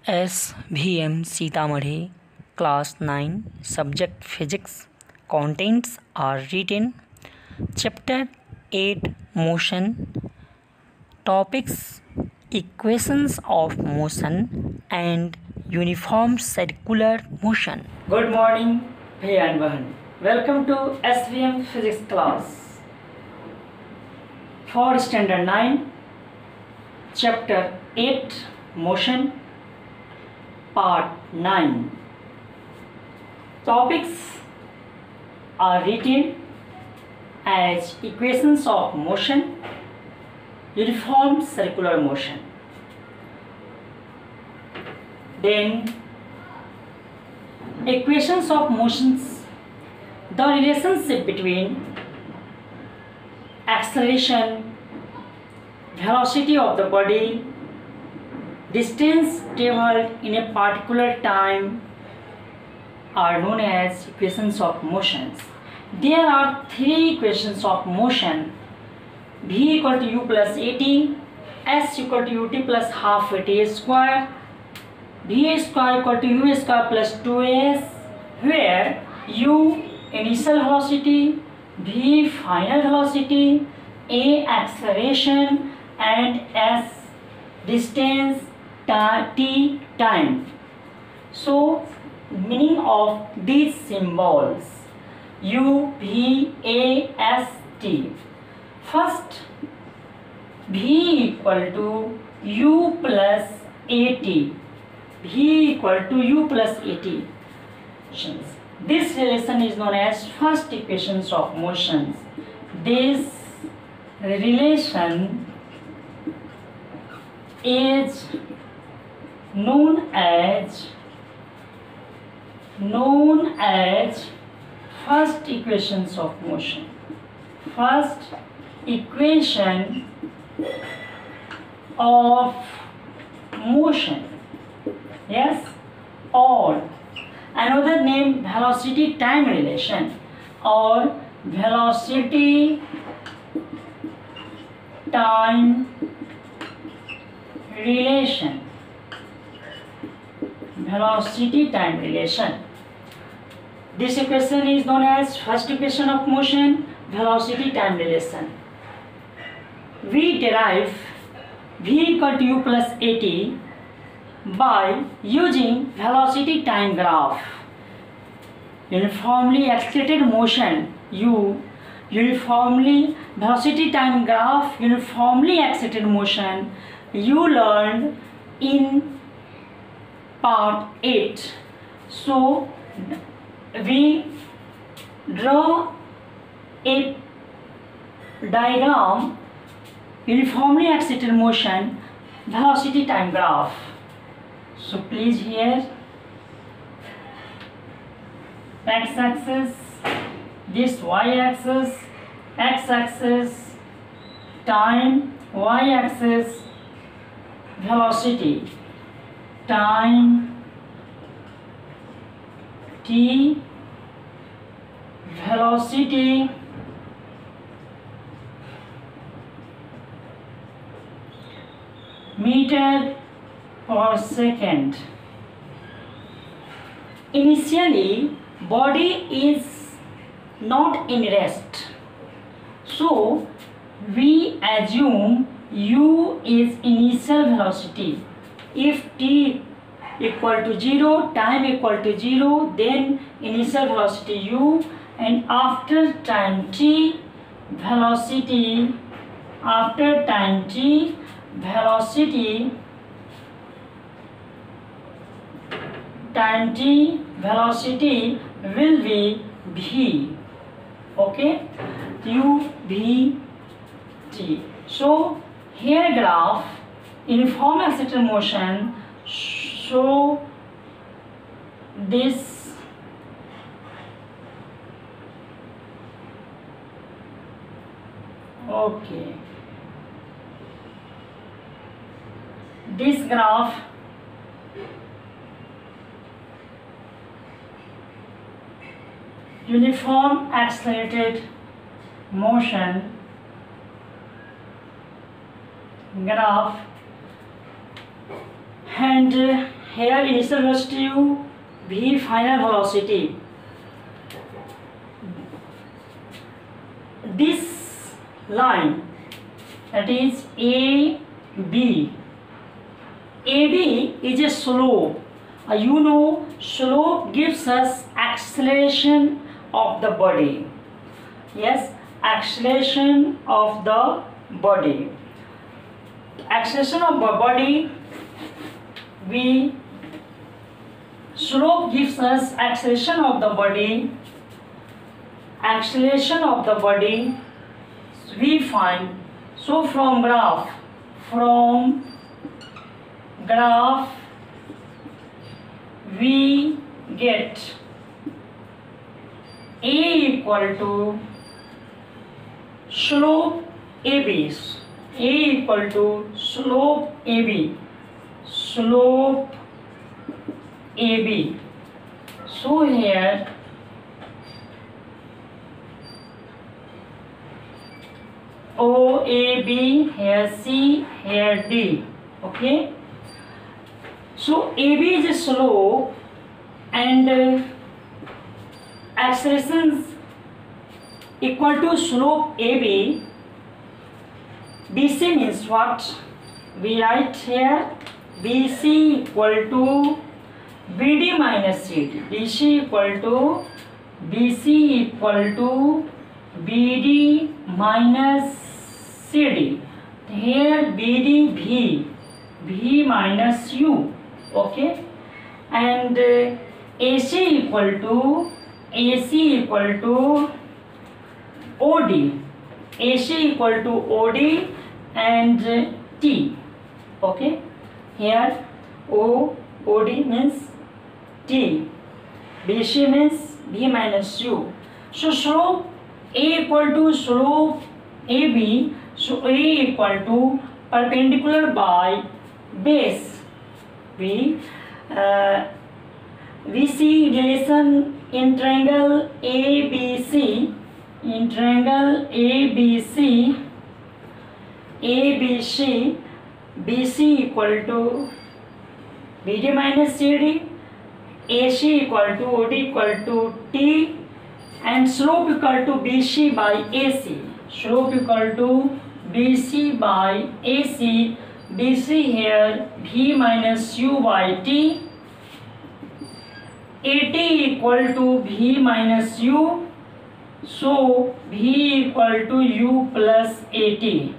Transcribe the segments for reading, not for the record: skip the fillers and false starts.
SVM Sitamarhi, Class 9, Subject Physics. Contents are written. Chapter 8, Motion. Topics: Equations of motion and uniform circular motion. Good morning, Bhaiya and Bahan. Welcome to SVM Physics class for Standard 9, Chapter 8, Motion, Part 9. Topics are written as equations of motion, uniform circular motion. Then equations of motions, the relationship between acceleration, velocity of the body, distance traveled in a particular time are known as equations of motions. There are three equations of motion: V equal to U plus AT, S equal to UT plus half AT square, V square equal to U square plus 2S, where U initial velocity, V final velocity, A acceleration, and S distance t time. So meaning of these symbols: U, V, A, S, T. First, V equal to U plus AT. V equal to U plus AT. This relation is known as first equations of motions. This relation is known as first equations of motion. First equation of motion. Yes, or another name velocity time relation, or velocity time relation. Velocity time relation. This equation is known as first equation of motion, velocity time relation. We derive V equal to U plus AT by using velocity time graph. Uniformly accelerated motion U, uniformly velocity time graph, uniformly accelerated motion you learned in Part 8. So we draw a diagram: uniformly accelerated motion, velocity time graph. So please here, x-axis, this y-axis, x-axis time, y-axis velocity time, t velocity meter per second. Initially, body is not in rest, so we assume U is initial velocity. If t equal to 0, time equal to 0, then initial velocity U, and after time t, velocity, after time t, velocity, time t, velocity will be V. Okay, U, V, T. So here graph uniform accelerated motion show this okay. This graph uniform accelerated motion graph, and here initial velocity u, v final velocity. This line, that is AB. AB is a slope. You know, slope gives us acceleration of the body. Yes, acceleration of the body. Acceleration of the body, slope gives us acceleration of the body. Acceleration of the body we find. So from graph we get A equal to slope AB. A equal to slope AB. So here OAB, here C, here D. Okay. So AB is a slope and acceleration equal to slope AB. BC means what? We write here BC equal to BD minus CD. BC equal to BD minus CD. Here BD V minus U. Okay, and AC equal to OD. AC equal to OD and T. Okay, here OD means T, BC means V minus U. So slope A equal to slope AB. So A equal to perpendicular by base. We see relation in triangle ABC. In triangle ABC, BC equal to BD minus CD, AC equal to OD equal to T, and slope equal to BC by AC. Slope equal to BC by AC. BC here V minus U by T. AT equal to V minus U. So V equal to U plus AT.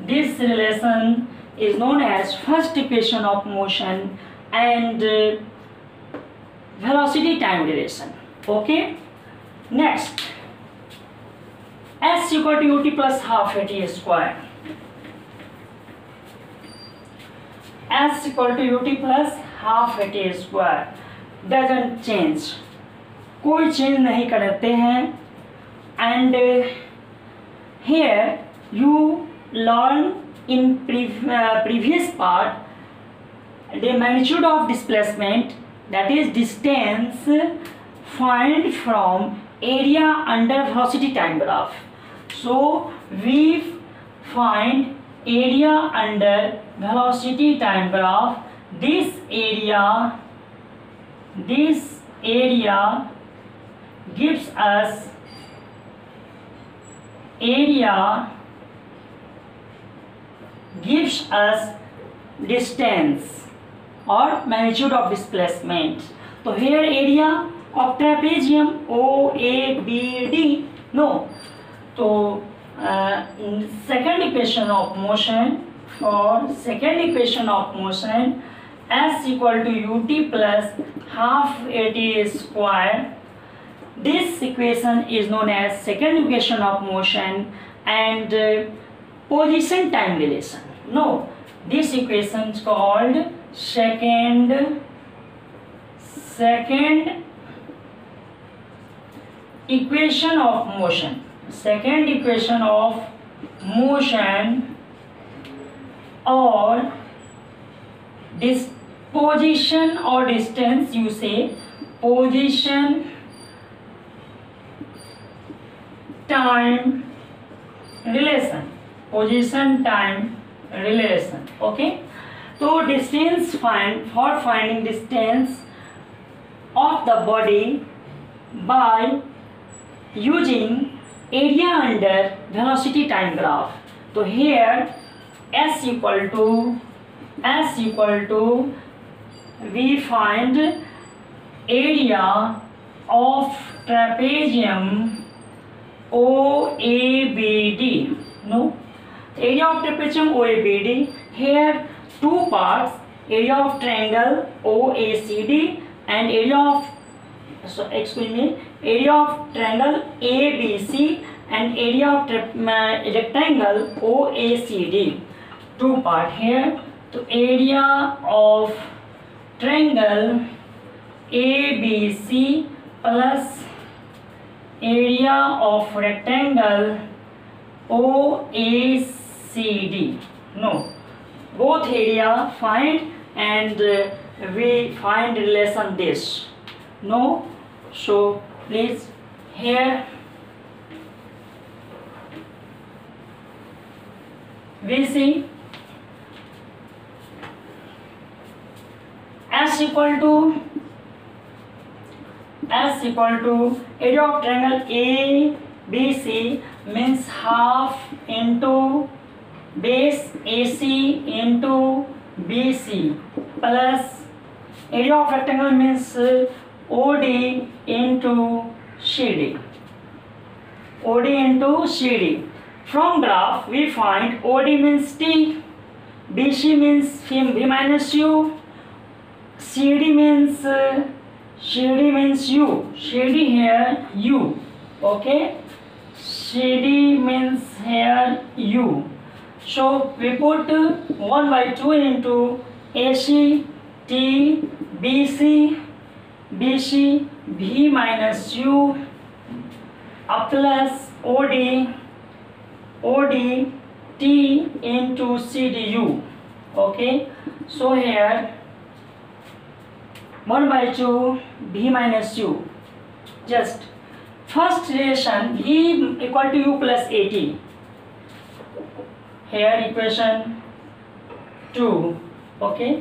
This relation is known as first equation of motion and velocity time relation. Okay. Next, S equal to ut plus half at square. S equal to ut plus half at square doesn't change. कोई change नहीं करते हैं. And here you learn in previous part the magnitude of displacement, that is distance, find from area under velocity time graph. So we find area under velocity time graph. This area gives us distance or magnitude of displacement. So here area of trapezium OABD. No. So second equation of motion, for second equation of motion, S equal to ut plus half at square. This equation is known as second equation of motion and position time relation. No, this equation is called second equation of motion. Second equation of motion or this position or distance, you say position time relation. Okay, तो distance find for finding distance of the body by using area under velocity time graph. तो here s equal to we find area of trapezium OABD. No, area of trapezium OABD. Here two parts, area of triangle OACD and area of area of triangle ABC and area of rectangle OACD. Two part here. तो area of triangle ABC plus area of rectangle OACD. No, both area find and we find relation this. No, so please here we see S equal to area of triangle ABC means half into base AC into BC plus area of rectangle means OD into CD. OD into CD. From graph we find OD means T, BC means V minus U, CD means U. CD here U. Okay, CD means here U. So we put 1/2 into AC T BC V minus U plus OD T into CDU. Okay, so here 1/2 V minus U. Just first relation V equal to U plus AT. Here equation 2. Okay,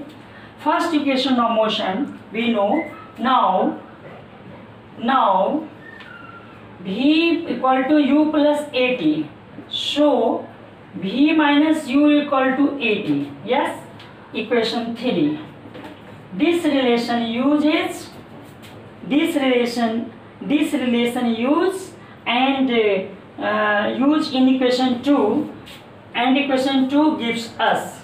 first equation of motion we know. Now V equal to U plus AT. So V minus U equal to AT. Yes, equation 3. This relation use and use in equation 2, and equation 2 gives us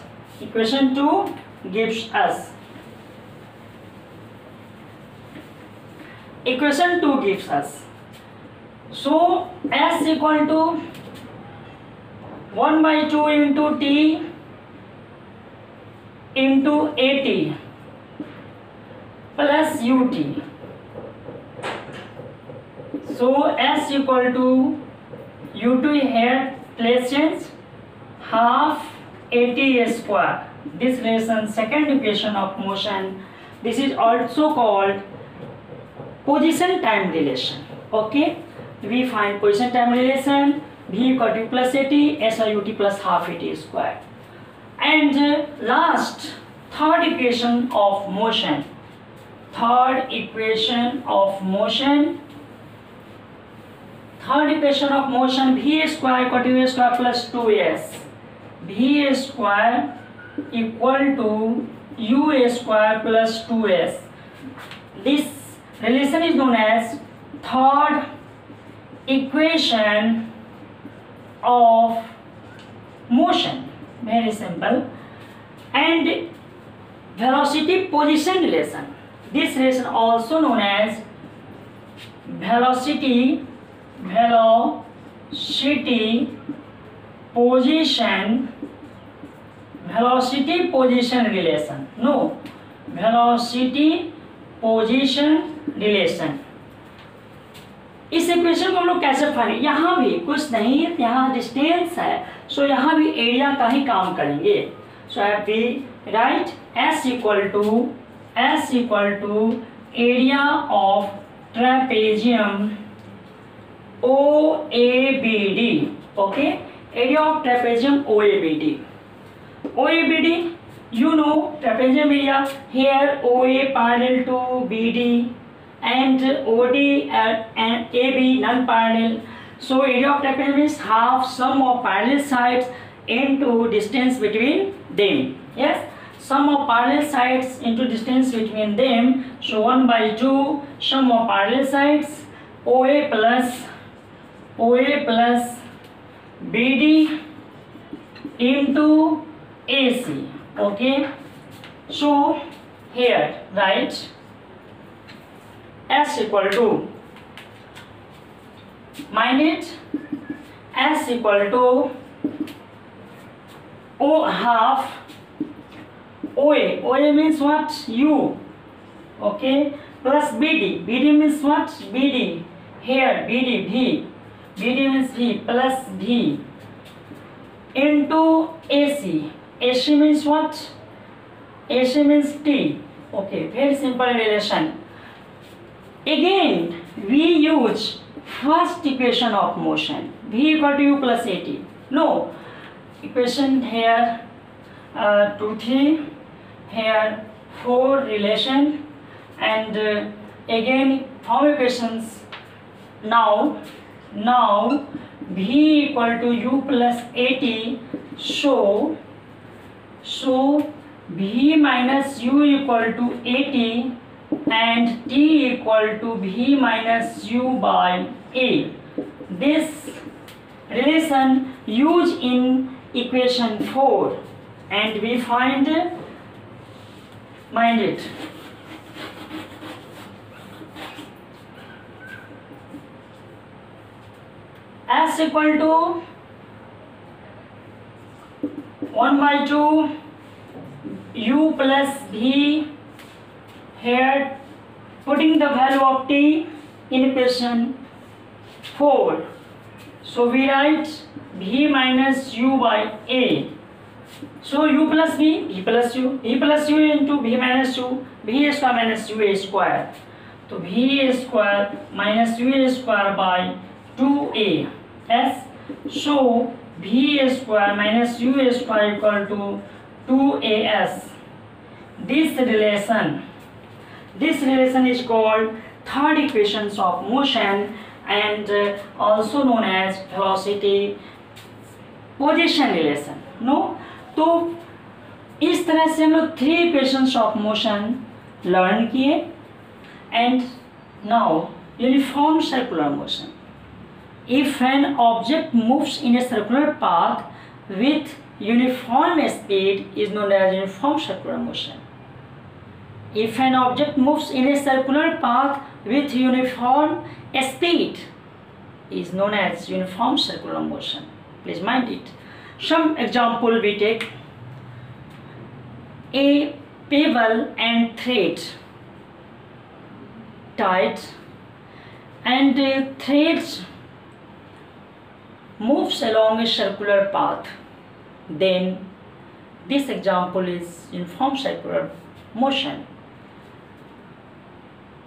so S equal to 1/2 into T into AT plus UT. So S equal to U2 here, place change, half AT square. This relation, second equation of motion, this is also called position time relation. Okay, we find position time relation V equal to U plus AT, SIUT plus half AT square. And last, third equation of motion. Third equation of motion V square equal to U square plus 2S. V square equal to U square plus 2S. This relation is known as third equation of motion. Very simple. And velocity position relation. This relation also known as velocity position relation. No, velocity position relation. इस equation को हम लोग कैसे find, यहाँ भी कुछ नहीं, यहाँ डिस्टेंस है, सो यहाँ भी एरिया का ही काम करेंगे. So we write S equal to area of trapezium OABD. Okay, area of trapezium OABD. you know trapezium area. Here OA parallel to BD and OD and AB non-parallel. So area of trapezium is half sum of parallel sides into distance between them. Yes, sum of parallel sides into distance between them. So 1/2 sum of parallel sides OA plus BD into AC. Okay, so here write S equal to minus S equal to O half OA. OA means what? U. Okay, plus BD. BD means what? BD. Here BD V. BD means V plus V into AC. AC means what? AC means T. Okay, very simple relation. Again, we use first equation of motion. V equal to U plus AT. No, equation here 2, 3, here 4 relation, and again from equations now V equal to U plus AT. So V minus U equal to AT and T equal to V minus U by A. This relation used in equation 4, and we find, mind it, S equal to 1/2 U plus V. Here putting the value of T in equation 4. So we write V minus U by A. So U plus V, V plus U, V plus U into V minus U, V square minus U A square. So V square minus U A square by 2A. Yes. So V square minus U square equal to 2AS. This relation is called third equations of motion, and also known as velocity position relation. No, तो इस तरह से हम लोग 3 equations of motion learn किए. And now uniform circular motion. If an object moves in a circular path with uniform speed is known as uniform circular motion. If an object moves in a circular path with uniform speed is known as uniform circular motion. Please mind it. Some example we take: a pebble and thread tied, and threads moves along a circular path. Then this example is uniform circular motion.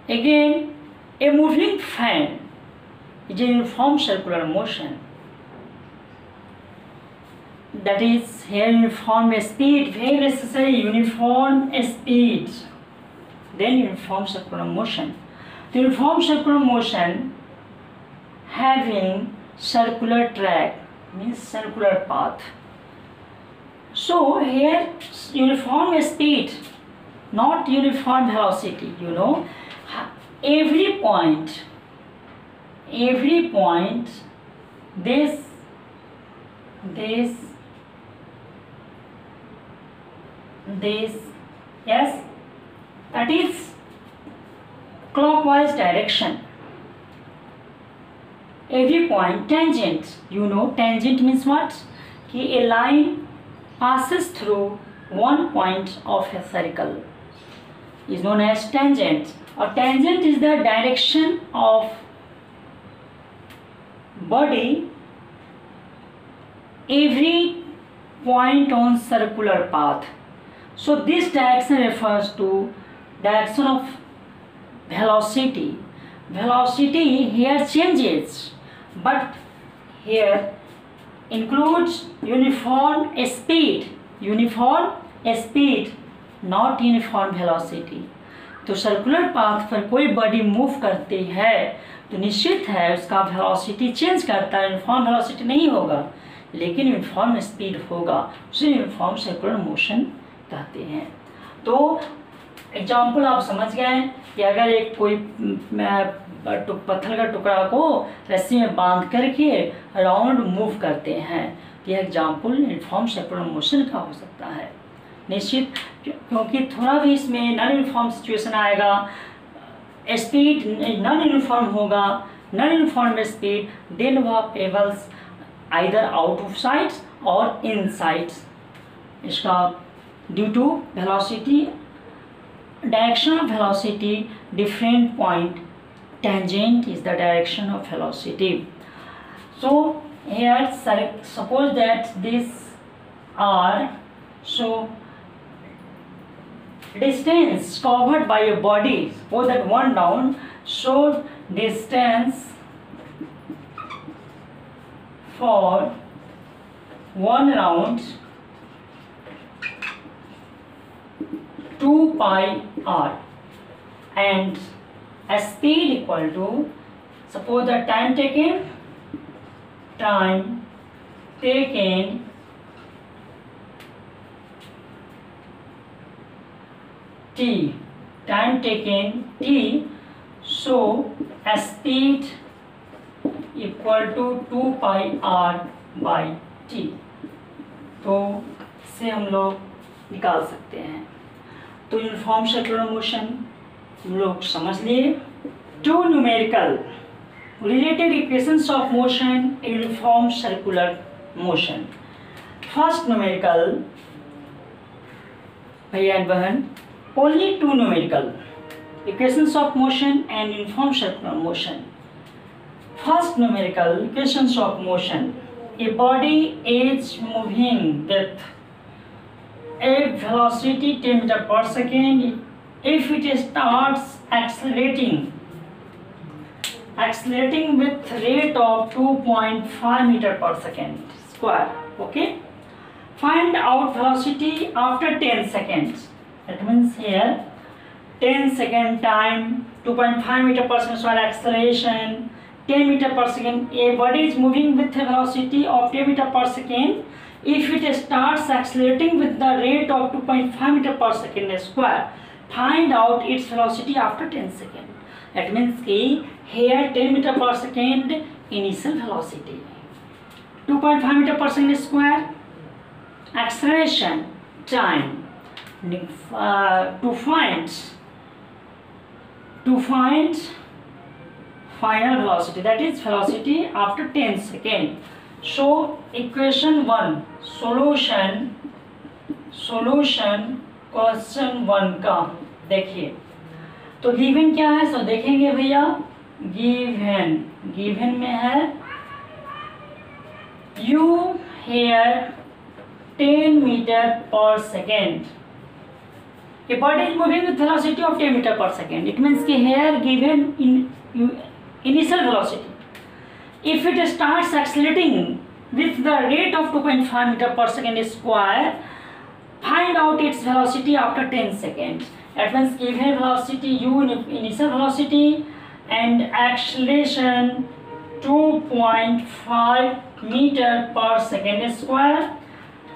Again, a moving fan is a uniform circular motion. That is here uniform speed, very necessary, uniform speed. Then uniform circular motion. The uniform circular motion having circular track means circular path. So here uniform speed, not uniform velocity. You know, every point, this, yes, that is clockwise direction. Every point, tangent, you know, tangent means what? कि a line passes through one point of a circle is known as tangent. A tangent is the direction of body every point on circular path. So this direction refers to direction of velocity. Velocity here changes, but here includes uniform speed. Uniform speed not uniform velocity. तो circular path पर कोई body move करती है तो निश्चित है उसका velocity change करता है, यूनिफॉर्म वेलोसिटी नहीं होगा लेकिन यूनिफॉर्म स्पीड होगा, उसे यूनिफॉर्म सर्कुलर मोशन कहते हैं। तो एग्जाम्पल आप समझ गए कि अगर एक कोई पत्थर का टुकड़ा को रस्सी में बांध करके राउंड मूव करते हैं तो यह एग्जाम्पल यूनिफॉर्म सर्कुलर मोशन का हो सकता है निश्चित, क्योंकि थोड़ा भी इसमें नॉन यूनिफॉर्म सिचुएशन आएगा, स्पीड नॉन यूनिफॉर्म होगा, नॉन यूनिफॉर्म स्पीड, देन वह pebbles either out of sides और इन साइड्स। इसका due to velocity, direction of velocity, different point, tangent is the direction of velocity. So here suppose that these are so distance covered by a body, suppose that one down, so distance for one round 2 pi r and a speed equal to, suppose the time taken t, so a speed equal to 2 pi r by t। तो से हम लोग निकाल सकते हैं। तो uniform circular motion हम लोग समझ लिए। Two numerical related equations of motion uniform circular motion. First numerical भैया एंड बहन, only two numerical equations of motion and uniform circular motion. First numerical equations of motion, a body is moving with a velocity 10 meter per second. If it starts accelerating with rate of 2.5 meter per second square, okay, find out velocity after 10 seconds. That means here 10 second time, 2.5 meter per second square acceleration, 10 meter per second. A body is moving with a velocity of 10 meter per second. If it starts accelerating with the rate of 2.5 meter per second square, find out its velocity after 10 seconds. That means कि here 10 meter per second initial velocity, 2.5 meter per second square acceleration time, to find final velocity, that is velocity after 10 seconds. So equation 1 solution question 1 का देखिए। तो given क्या है, सो देखेंगे भैया। Given में है यू हेयर 10 मीटर पर second, a body is moving with velocity of 10 meter per second. It means कि here given initial velocity, if it starts accelerating with the rate of 2.5 meter per second square, find out its velocity after 10 seconds. That means given velocity u, initial velocity, and acceleration 2.5 meter per second square,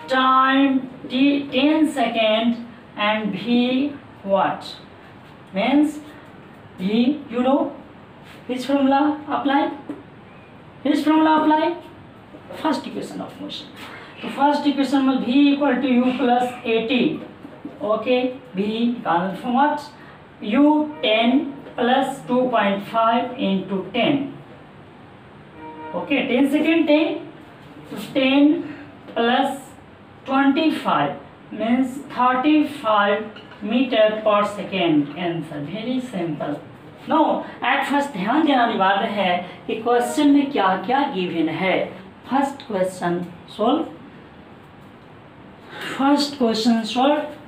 time 10 seconds, and v what means v, you know which formula apply, first equation of motion. तो फर्स्ट इक्वेशन में v equal to u plus 80, okay, v निकालना from what, u 10 plus 2.5 into 10, okay, 10 second 10, तो 10 plus 25 means 35 meter पर second. Answer very simple. No at first ध्यान देना अनिवार्य है कि क्वेश्चन में क्या क्या गिवन है। First question solve,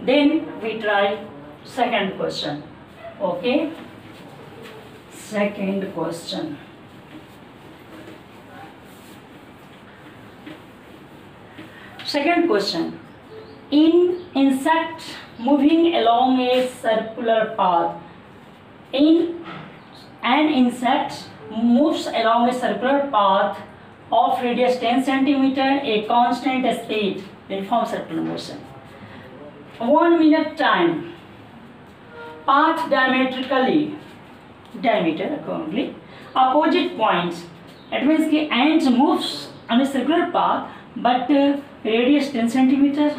then we try second question, okay, second question। In insect moving along a circular path. In an insect moves along a circular path of radius 10 cm, a constant speed, uniform circular motion. 1 minute time. Path diameter accordingly, opposite points. It means the ant moves on a circular path, but radius 10 cm.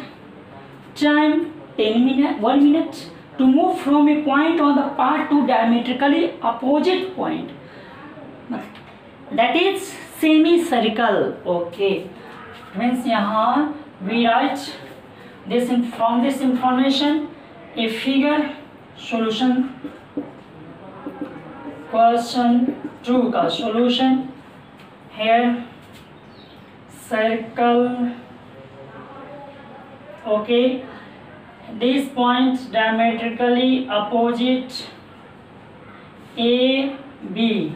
Time 1 minute to move from a point on the path to diametrically opposite point. That is semicircle. Okay, means यहाँ we write this from this information a figure. Solution question 2 का solution. Here circle. Okay, these points diametrically opposite A, B.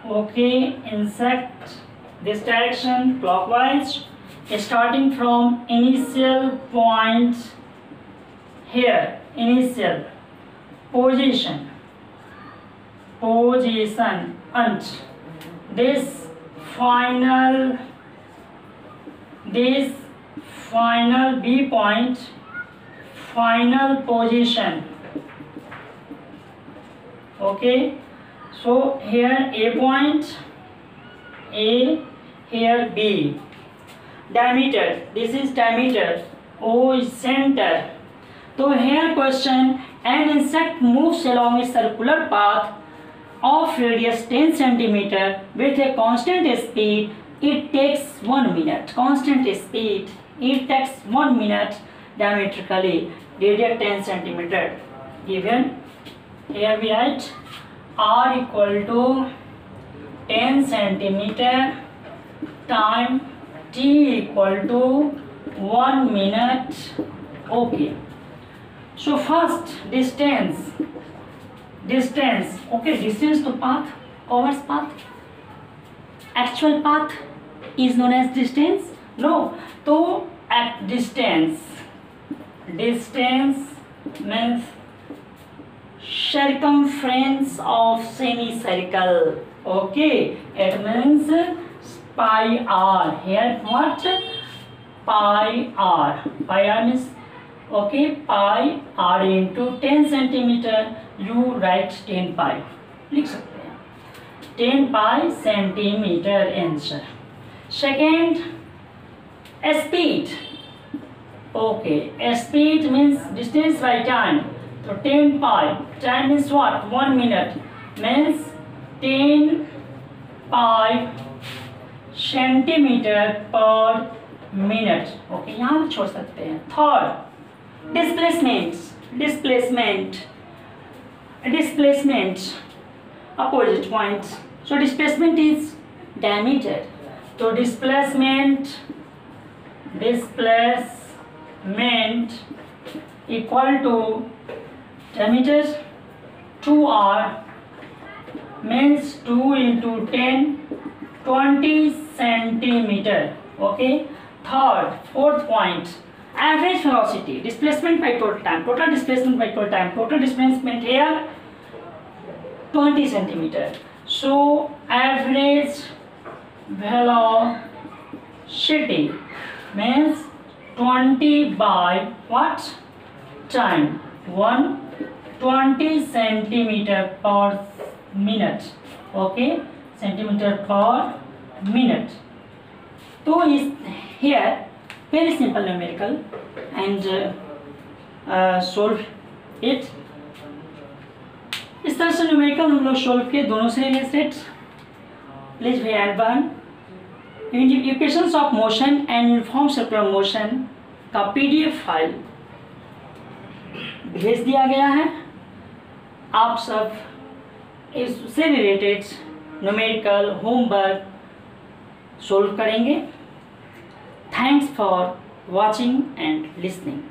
Okay, insect this direction clockwise, starting from initial point here, initial position and this final B point, final position. Okay, so here A point, A, here B. Diameter, this is diameter. O is center. So here question, an insect moves along a circular path of radius 10 cm with a constant speed. It takes 1 minute. Constant speed. It takes 1 minute diametrically. Radius 10 cm. Given here we write R equal to 10 cm time T equal to 1 minute. Okay. So first distance. Okay, distance to path, covers path. Actual path is known as distance. No, so at distance means circumference of semicircle. Okay, it means pi r. Here what? Pi r. Pi r means okay, pi r into 10 cm. You write 10 pi. लिख सकते हैं 10 pi centimeter answer. Second, speed. Okay, speed means distance by time. So 10 pi. Time means what? 1 minute. Means 10 pi centimeter per minute. Okay, यहाँ भी छोड़ सकते हैं. Third, displacement opposite points. So displacement is diameter. So displacement equal to diameter 2r means 2 into 10 20 centimeter. Okay, fourth point, average velocity, displacement by total time, total displacement by total time, total displacement here 20 centimeter. So average velocity means 20 by what? Time. 20 centimeter per minute. Okay, centimeter per minute. So is here very simple numerical and solve it. इस तरह से numerical हम लोग solve किए दोनों से related. Please we add one equations of motion and uniform circular motion का PDF file भेज दिया गया है. आप सब इससे रिलेटेड न्यूमेरिकल होमवर्क सोल्व करेंगे. Thanks for watching and listening.